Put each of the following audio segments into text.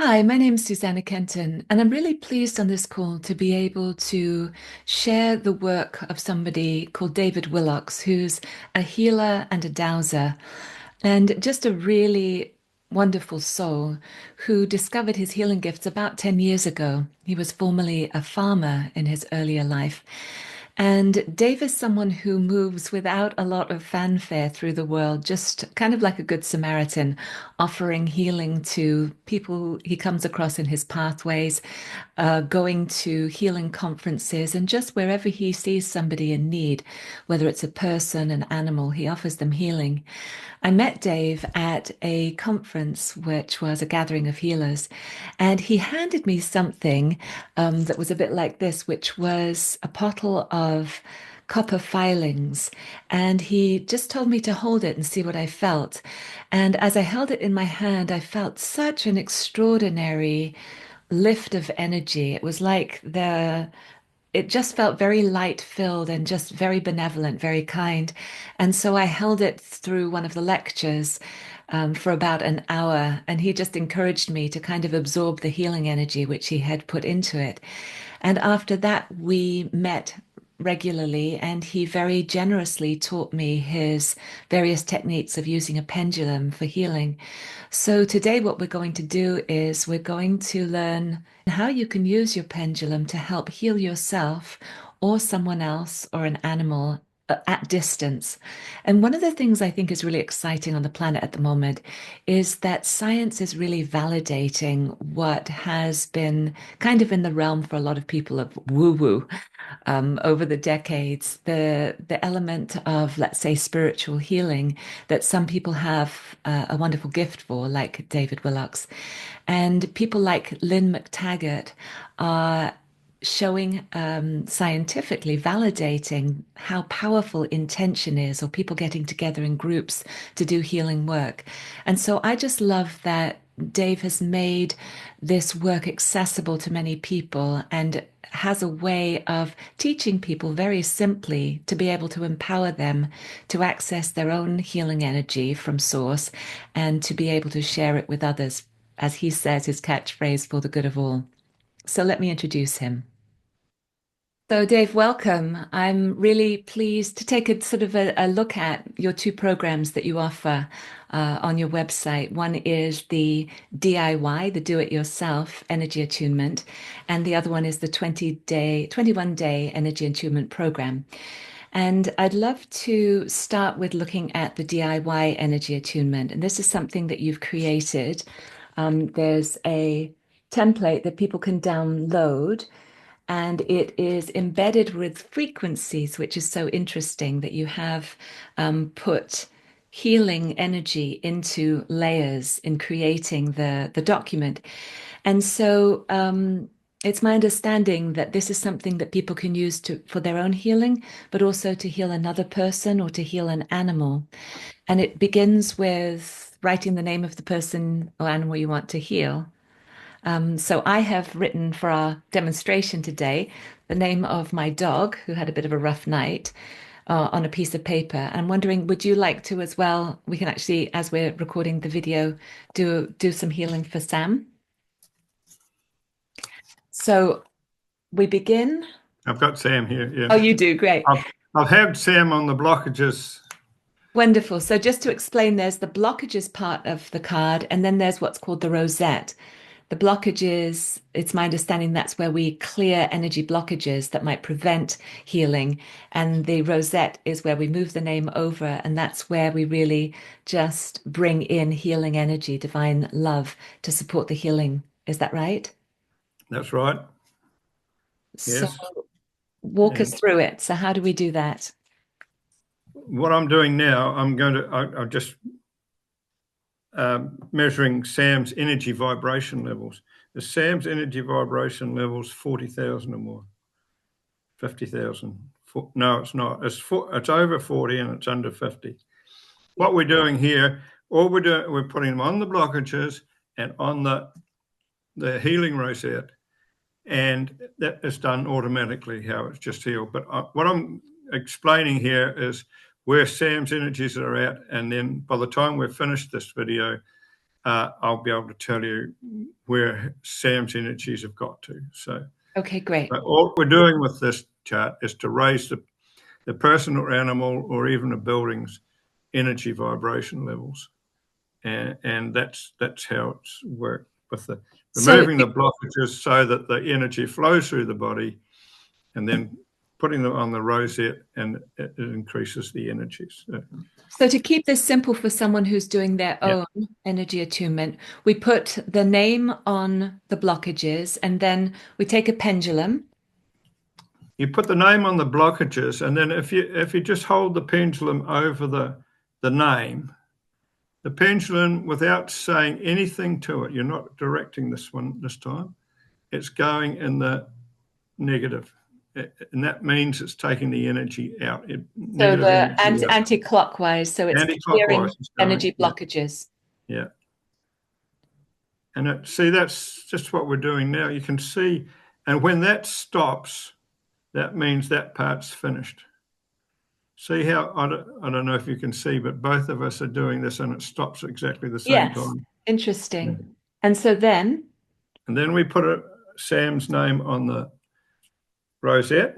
Hi, my name is Susannah Kenton, and I'm really pleased on this call to be able to share the work of somebody called David Willocks, who's a healer and a dowser, and just a really wonderful soul who discovered his healing gifts about 10 years ago. He was formerly a farmer in his earlier life. And Dave is someone who moves without a lot of fanfare through the world, just kind of like a good Samaritan, offering healing to people he comes across in his pathways, going to healing conferences, and just wherever he sees somebody in need, whether it's a person, an animal, he offers them healing. I met Dave at a conference, which was a gathering of healers, and he handed me something that was a bit like this, which was a bottle of copper filings. And he just told me to hold it and see what I felt. And as I held it in my hand, I felt such an extraordinary lift of energy. It was like it just felt very light filled and just very benevolent, very kind. And so I held it through one of the lectures for about an hour, and he just encouraged me to kind of absorb the healing energy which he had put into it. And after that, we met regularly, and he very generously taught me his various techniques of using a pendulum for healing. So today, what we're going to do is we're going to learn how you can use your pendulum to help heal yourself or someone else or an animal at distance. And one of the things I think is really exciting on the planet at the moment is that science is really validating what has been kind of in the realm for a lot of people of woo-woo over the decades, the element of, let's say, spiritual healing that some people have a wonderful gift for, like David Willocks, and people like Lynn McTaggart are showing scientifically validating how powerful intention is, or people getting together in groups to do healing work. And so I just love that Dave has made this work accessible to many people and has a way of teaching people very simply to be able to empower them to access their own healing energy from source and to be able to share it with others, as he says, his catchphrase, for the good of all. So let me introduce him. So, Dave, welcome. I'm really pleased to take a sort of a look at your two programs that you offer on your website. One is the DIY, the do-it-yourself energy attunement, and the other one is the 21-day energy attunement program. And I'd love to start with looking at the DIY energy attunement. And this is something that you've created. There's a template that people can download, and it is embedded with frequencies, which is so interesting that you have put healing energy into layers in creating the document. And so it's my understanding that this is something that people can use for their own healing, but also to heal another person or to heal an animal. And it begins with writing the name of the person or animal you want to heal. So I have written for our demonstration today the name of my dog, who had a bit of a rough night, on a piece of paper. I'm wondering, would you like to as well? We can actually, as we're recording the video, do some healing for Sam. So we begin. I've got Sam here. Yeah, Oh, you do, great. I've had Sam on the blockages. Wonderful. So just to explain, there's the blockages part of the card, and then there's what's called the rosette. The blockages, it's my understanding that's where we clear energy blockages that might prevent healing. And the rosette is where we move the name over, and that's where we really just bring in healing energy, divine love to support the healing. Is that right? That's right. So Yes. walk us And through it. So how do we do that? what I'm doing now, I'm just measuring Sam's energy vibration levels. The Sam's energy vibration levels 40,000 or more, 50,000. No, it's not. It's over 40 and it's under 50. What we're doing here, we're putting them on the blockages and on the healing rosette, and that is done automatically, how it's just healed. But what I'm explaining here is where Sam's energies are at, and then by the time we've finished this video, I'll be able to tell you where Sam's energies have got to. So, Okay, great. but all we're doing with this chart is to raise the person or animal or even a building's energy vibration levels. And that's how it's worked with the So, removing the blockages so that the energy flows through the body, and then putting them on the rosette, and it increases the energies. so to keep this simple for someone who's doing their Yeah, own energy attunement, we put the name on the blockages and then we take a pendulum. you put the name on the blockages, and then if you just hold the pendulum over the name, the pendulum, without saying anything to it, you're not directing this one this time. It's going in the negative, and that means it's taking the energy out, So negative the energy out. anti-clockwise, so it's Anti-clockwise clearing is going, energy yeah, blockages. yeah. And see, that's just what we're doing now. You can see, and when that stops, that means that part's finished. See how, I don't know if you can see, but both of us are doing this and it stops at exactly the same Yes, time. Yeah. interesting. And so then, And then we put Sam's name on the rosette.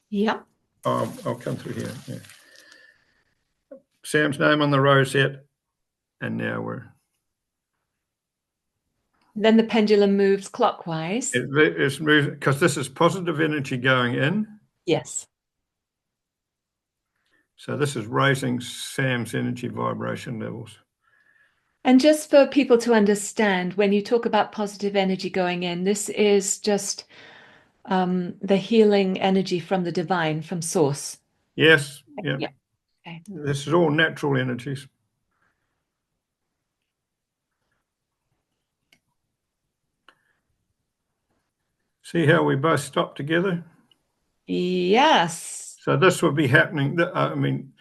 yeah, I'll come through here. Yeah. Sam's name on the rosette, and now then the pendulum moves clockwise. it's moving because this is positive energy going in. Yes. So this is raising Sam's energy vibration levels. And just for people to understand, when you talk about positive energy going in, this is just the healing energy from the divine, from source. Yes, yeah. Yeah. Okay. This is all natural energies. See how we both stop together? Yes. So this would be happening. I mean,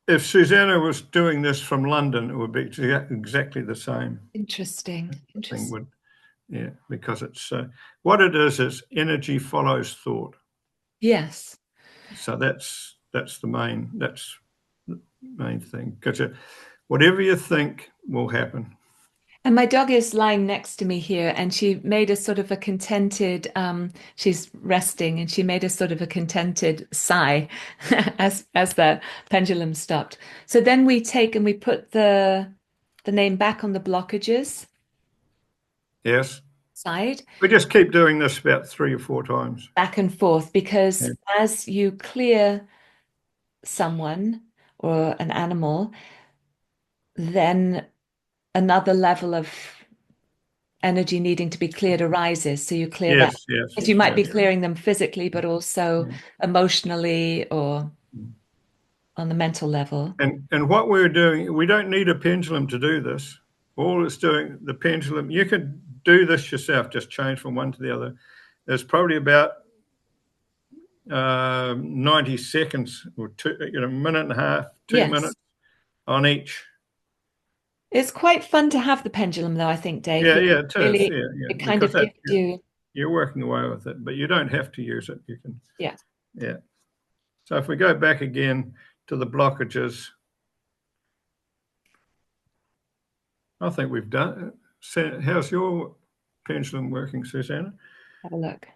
if Susannah was doing this from London, it would be exactly the same Interesting. thing. Interesting. Yeah, because it's what it is energy follows thought. Yes. So that's the main thing. Because whatever you think will happen. And my dog is lying next to me here, and she made a sort of a contented, she's resting, and she made a sort of a contented sigh as the pendulum stopped. So then we take and we put the name back on the blockages Yes. side, We just keep doing this about 3 or 4 times. back and forth, because Yeah. as you clear someone or an animal, then another level of energy needing to be cleared arises. So you clear that Yes, yes, because you might be yes. clearing them physically, but also Yeah. emotionally or on the mental level. And what we're doing, we don't need a pendulum to do this. All it's doing, the pendulum, you can do this yourself, just change from one to the other. There's probably about 90 seconds or a minute and a half, 2 minutes Yes. on each. It's quite fun to have the pendulum, though, I think, Dave, Yeah, because yeah, it is. really Yeah, yeah. it kind Because of that gives you, you're working away with it, but you don't have to use it. You can, yeah. yeah. So if we go back again to the blockages, I think we've done. How's your pendulum working, Susannah? Have a look.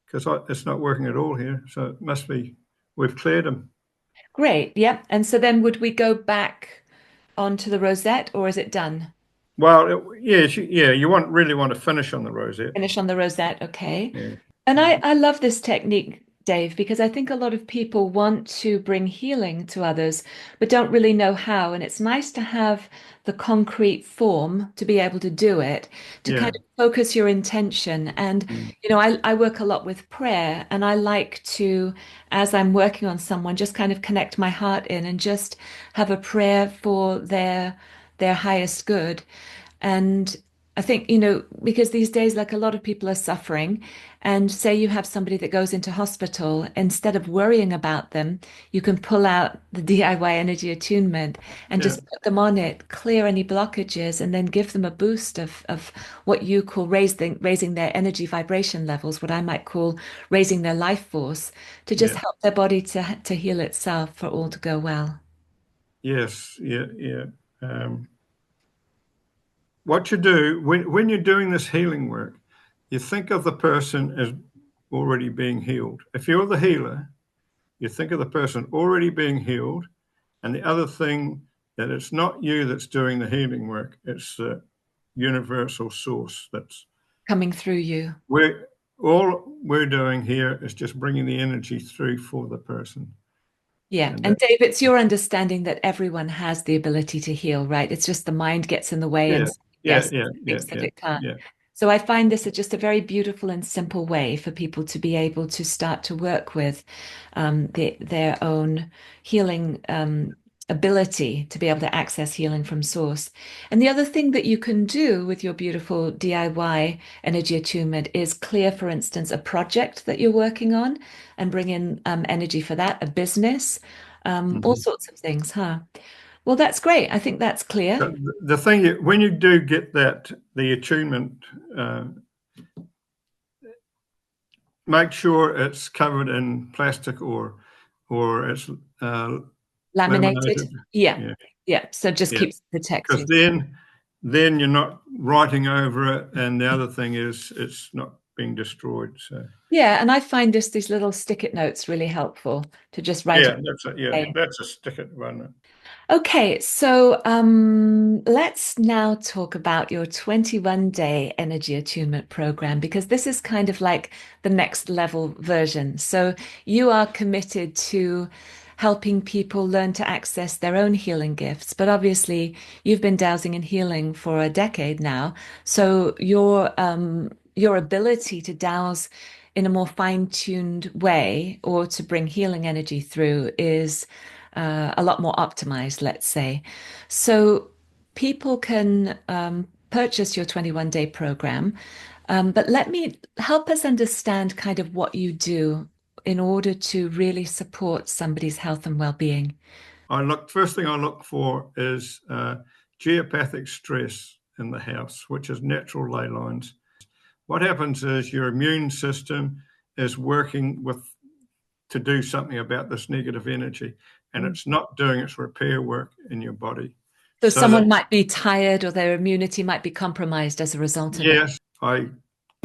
Because it's not working at all here. So it must be we've cleared them. Great. Yep. And so then would we go back onto the rosette or is it done? Well, yeah, you really want to finish on the rosette. Finish on the rosette. Okay. Yeah, And I love this technique, Dave, because I think a lot of people want to bring healing to others, but don't really know how. And it's nice to have the concrete form to be able to do it, to yeah, kind of focus your intention. And, mm, I work a lot with prayer, and I like to, as I'm working on someone, just kind of connect my heart in and just have a prayer for their highest good. And I think, because these days, like a lot of people are suffering, and say you have somebody that goes into hospital, instead of worrying about them, you can pull out the DIY energy attunement and yeah, just put them on it, clear any blockages, and then give them a boost of what you call raising their energy vibration levels, what I might call raising their life force, to just yeah, help their body to heal itself for all to go well. yes, yeah, yeah. what you do when you're doing this healing work, you think of the person as already being healed. If you're the healer, you think of the person already being healed. And the other thing, that it's not you that's doing the healing work, it's the universal source that's Coming through you. all we're doing here is just bringing the energy through for the person. Yeah. And And that, Dave, it's your understanding that everyone has the ability to heal, right? It's just the mind gets in the way yeah, and yeah, yes, yeah, yeah, thinks that yeah, it can't. yeah. So I find this just a very beautiful and simple way for people to be able to start to work with their own healing ability to be able to access healing from source. And the other thing that you can do with your beautiful DIY energy attunement is clear, for instance, a project that you're working on and bring in energy for that, a business, all Mm-hmm. sorts of things, huh? Well, that's great. I think that's clear. The thing, when you do get that, the attunement, make sure it's covered in plastic or it's Laminated. laminated. Yeah. Yeah, Yeah. So just yeah. keeps it Because protected. then you're not writing over it, and the other thing is it's not being destroyed. So Yeah. And I find these little stick-it notes really helpful to just write yeah, it. that's a sticker one. Okay, so let's now talk about your 21-day energy attunement program because this is kind of like the next level version. So you are committed to helping people learn to access their own healing gifts, but obviously you've been dowsing and healing for a decade now. So your ability to dowse in a more fine-tuned way or to bring healing energy through is a lot more optimized, let's say. So people can purchase your 21-day program, but let me help us understand kind of what you do in order to really support somebody's health and well-being. First thing I look for is geopathic stress in the house, which is natural ley lines. What happens is your immune system is working to do something about this negative energy, and Mm. it's not doing its repair work in your body. So So that, someone might be tired or their immunity might be compromised as a result of it. yes, I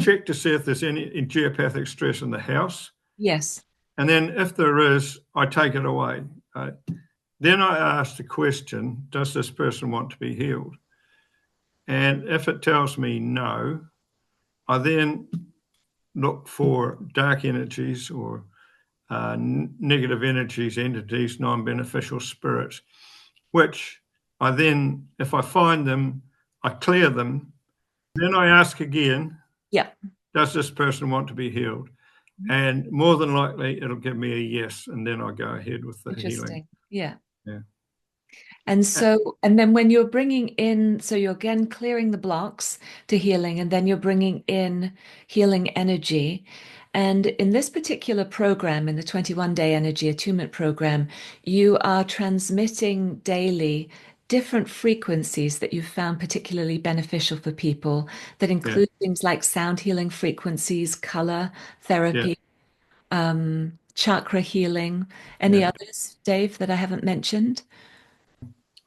check to see if there's any geopathic stress in the house, Yes. and then if there is, I take it away. Then I ask the question, does this person want to be healed? And if it tells me no, I then look for dark energies or negative energies, entities, non-beneficial spirits, which I then, if I find them, I clear them. Then I ask again, Yeah. does this person want to be healed? And more than likely, it'll give me a yes, and then I go ahead with the healing. Interesting. Yeah. Yeah. And Uh, so, and then when you're bringing in, so you're again clearing the blocks to healing, and then you're bringing in healing energy. And in this particular program, in the 21-day energy attunement program, you are transmitting daily different frequencies that you've found particularly beneficial for people that Yeah, include things like sound healing frequencies, color yeah, therapy, chakra healing. yeah. Any others, Dave, that I haven't mentioned?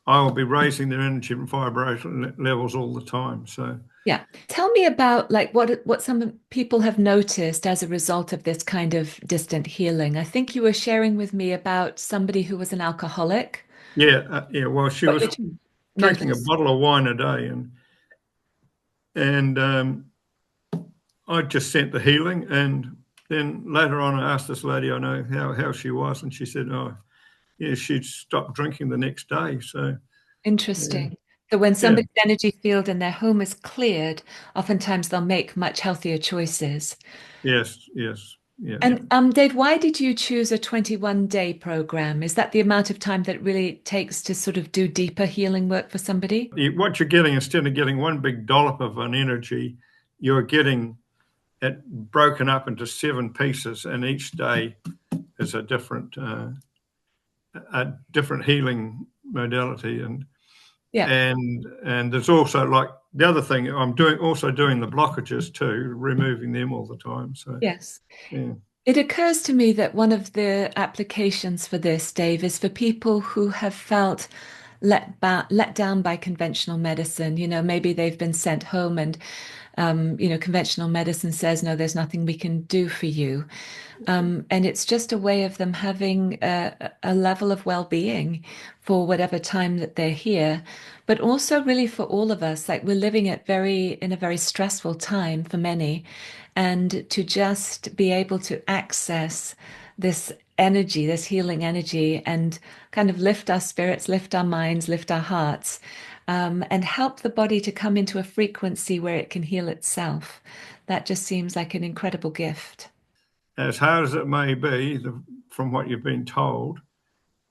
I will be raising their energy and vibration levels all the time. So, Yeah. Tell me about like what some people have noticed as a result of this kind of distant healing. I think you were sharing with me about somebody who was an alcoholic. yeah, yeah. Well, she What was you drinking a noticed? bottle of wine a day, and I just sent the healing, and then later on, I asked this lady I know how she was, and she said, "Oh, yeah, she'd stopped drinking the next day." So, yeah, Interesting. So when yeah, somebody's energy field in their home is cleared, oftentimes they'll make much healthier choices. yes, yes, yeah. And Dave, why did you choose a 21-day program? Is that the amount of time that it really takes to sort of do deeper healing work for somebody? What you're getting, instead of getting one big dollop of an energy, you're getting it broken up into 7 pieces, and each day is a different healing modality. Yeah. And there's also, like, the other thing I'm doing the blockages too, removing them all the time. So Yes. yeah, It occurs to me that one of the applications for this, Dave, is for people who have felt let down by conventional medicine. Maybe they've been sent home and conventional medicine says, no, there's nothing we can do for you. And it's just a way of them having a level of well-being for whatever time that they're here, but also really for all of us. Like we're living in a very stressful time for many, and to just be able to access this energy, this healing energy, and kind of lift our spirits, lift our minds, lift our hearts, and help the body to come into a frequency where it can heal itself. That just seems like an incredible gift. As hard as it may be, from what you've been told,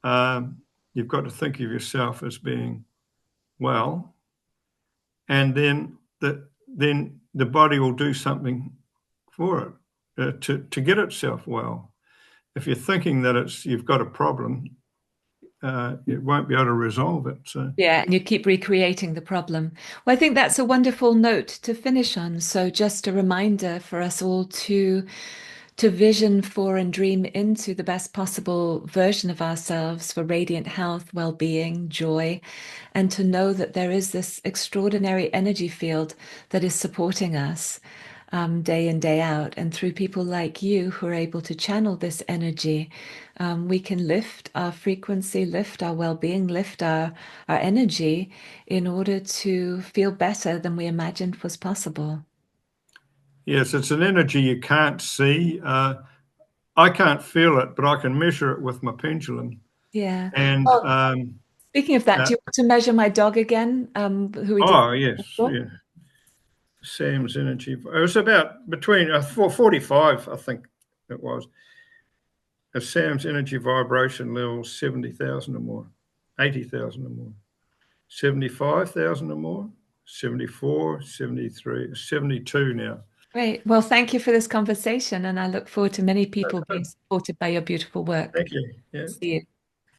you've got to think of yourself as being well, and then the body will do something for it to get itself well. If you're thinking that you've got a problem, it won't be able to resolve it. So. Yeah, and you keep recreating the problem. Well, I think that's a wonderful note to finish on. So just a reminder for us all to vision for and dream into the best possible version of ourselves for radiant health, well-being, joy, and to know that there is this extraordinary energy field that is supporting us day in, day out. And through people like you who are able to channel this energy, we can lift our frequency, lift our well-being, lift our energy in order to feel better than we imagined was possible. Yes, it's an energy you can't see. I can't feel it, but I can measure it with my pendulum. Yeah. And Well, speaking of that, do you want to measure my dog again, who we did oh yes, before? yeah. Sam's energy. It was about between 45, I think it was. Sam's energy vibration level 70,000 or more, 80,000 or more, 75,000 or more, 74, 73, 72 now. Great. Well, thank you for this conversation, and I look forward to many people being supported by your beautiful work. Thank you. Yeah. See you.